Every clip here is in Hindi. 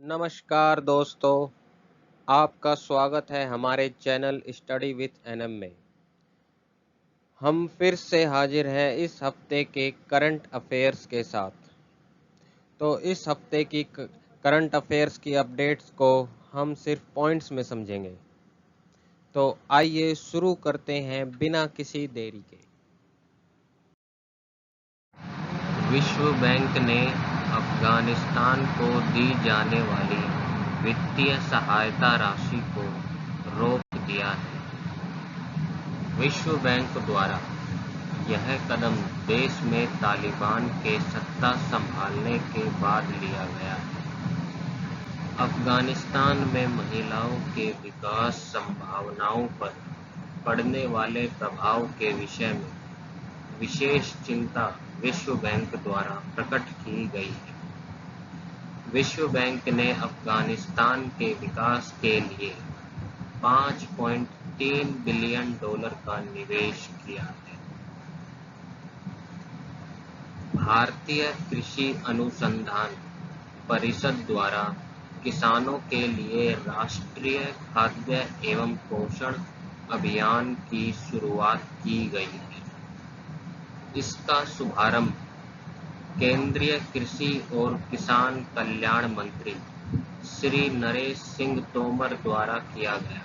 नमस्कार दोस्तों, आपका स्वागत है हमारे चैनल स्टडी विथ एनएम में। हम फिर से हाजिर हैं इस हफ्ते के करंट अफेयर्स के साथ। तो इस हफ्ते की करंट अफेयर्स की अपडेट्स को हम सिर्फ पॉइंट्स में समझेंगे। तो आइए शुरू करते हैं बिना किसी देरी के। विश्व बैंक ने अफगानिस्तान को दी जाने वाली वित्तीय सहायता राशि को रोक दिया है। विश्व बैंक द्वारा यह कदम देश में तालिबान के सत्ता संभालने के बाद लिया गया है। अफगानिस्तान में महिलाओं के विकास संभावनाओं पर पड़ने वाले प्रभाव के विषय में विशेष चिंता विश्व बैंक द्वारा प्रकट की गई है। विश्व बैंक ने अफगानिस्तान के विकास के लिए $5.3 बिलियन का निवेश किया है। भारतीय कृषि अनुसंधान परिषद द्वारा किसानों के लिए राष्ट्रीय खाद्य एवं पोषण अभियान की शुरुआत की गई है। इसका शुभारंभ केंद्रीय कृषि और किसान कल्याण मंत्री श्री नरेश सिंह तोमर द्वारा किया गया।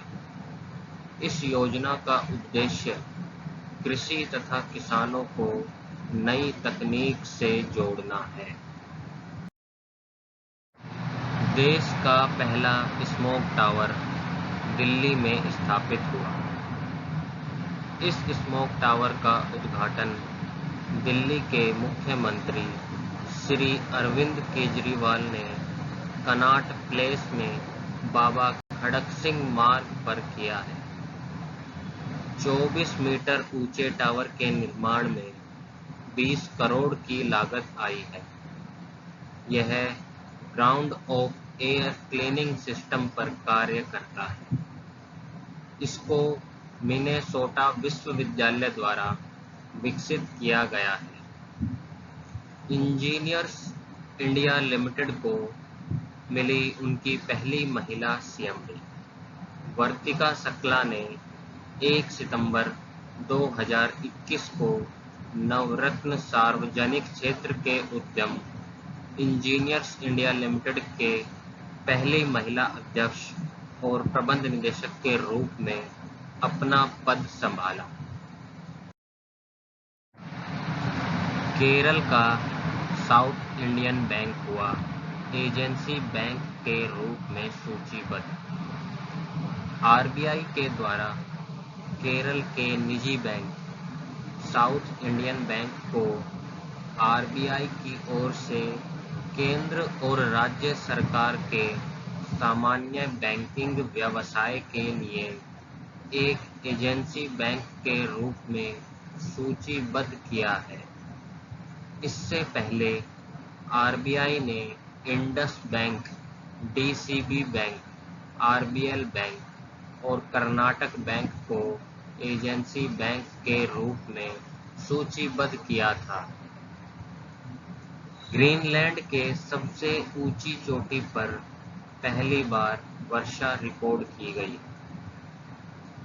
इस योजना का उद्देश्य कृषि तथा किसानों को नई तकनीक से जोड़ना है। देश का पहला स्मोक टावर दिल्ली में स्थापित हुआ। इस स्मोक टावर का उद्घाटन दिल्ली के मुख्यमंत्री श्री अरविंद केजरीवाल ने कनॉट प्लेस में बाबा खड़क सिंह मार्ग पर किया है। 24 मीटर ऊंचे टावर के निर्माण में 20 करोड़ की लागत आई है। यह ground of air cleaning system पर कार्य करता है। इसको मिनेसोटा विश्वविद्यालय द्वारा विकसित किया गया है। इंजीनियर्स इंडिया लिमिटेड को मिली उनकी पहली महिला सीएमडी। वर्तिका शुक्ला ने 1 सितंबर 2021 को नवरत्न सार्वजनिक क्षेत्र के उद्यम इंजीनियर्स इंडिया लिमिटेड के पहली महिला अध्यक्ष और प्रबंध निदेशक के रूप में अपना पद संभाला। केरल का साउथ इंडियन बैंक हुआ एजेंसी बैंक के रूप में सूचीबद्ध। आरबीआई के द्वारा केरल के निजी बैंक साउथ इंडियन बैंक को आरबीआई की ओर से केंद्र और राज्य सरकार के सामान्य बैंकिंग व्यवसाय के लिए एक एजेंसी बैंक के रूप में सूचीबद्ध किया है। इससे पहले आरबीआई ने Indus bank, DCB bank, RBL bank और कर्नाटक बैंक को एजेंसी बैंक के रूप में सूचीबद्ध किया था। ग्रीनलैंड के सबसे ऊंची चोटी पर पहली बार वर्षा रिकॉर्ड की गई।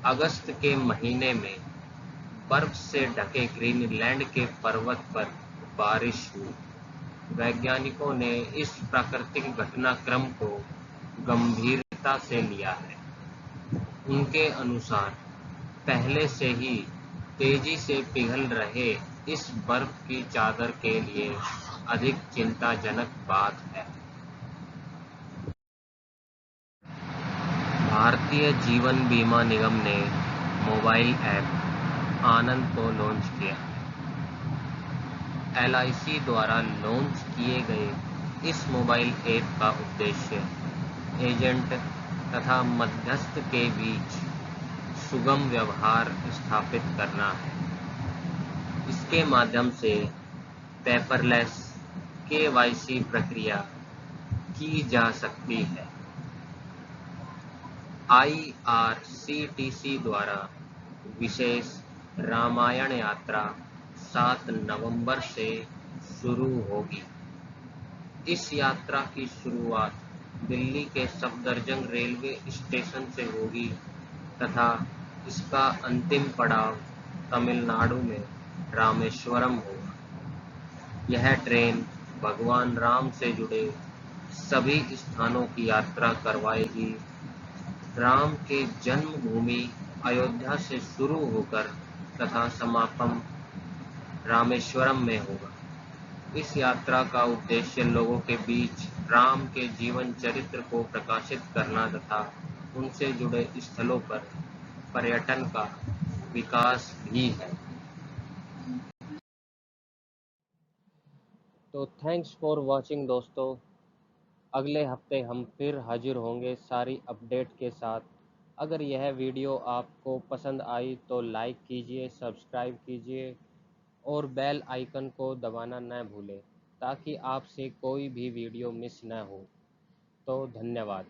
अगस्त के महीने में बर्फ से ढके ग्रीनलैंड के पर्वत पर बारिश हुई। वैज्ञानिकों ने इस प्राकृतिक घटनाक्रम को गंभीरता से लिया है। उनके अनुसार पहले से ही तेजी से पिघल रहे इस बर्फ की चादर के लिए अधिक चिंताजनक बात है। भारतीय जीवन बीमा निगम ने मोबाइल ऐप आनंद को लॉन्च किया। एलआईसी द्वारा लॉन्च किए गए इस मोबाइल ऐप का उद्देश्य एजेंट तथा मध्यस्थ के बीच सुगम व्यवहार स्थापित करना है। इसके माध्यम से पेपरलेस केवाईसी प्रक्रिया की जा सकती है। आईआरसीटीसी द्वारा विशेष रामायण यात्रा 7 नवंबर से शुरू होगी। इस यात्रा की शुरुआत दिल्ली के सफदरजंग रेलवे स्टेशन से होगी तथा इसका अंतिम पड़ाव तमिलनाडु में रामेश्वरम होगा। यह ट्रेन भगवान राम से जुड़े सभी स्थानों की यात्रा करवाएगी। राम के जन्मभूमि अयोध्या से शुरू होकर तथा समापन रामेश्वरम में होगा। इस यात्रा का उद्देश्य लोगों के बीच राम के जीवन चरित्र को प्रकाशित करना तथा उनसे जुड़े स्थलों पर पर्यटन का विकास भी है। तो थैंक्स फॉर वॉचिंग दोस्तों। अगले हफ्ते हम फिर हाजिर होंगे सारी अपडेट के साथ। अगर यह वीडियो आपको पसंद आई तो लाइक कीजिए, सब्सक्राइब कीजिए और बेल आइकन को दबाना न भूलें ताकि आपसे कोई भी वीडियो मिस न हो। तो धन्यवाद।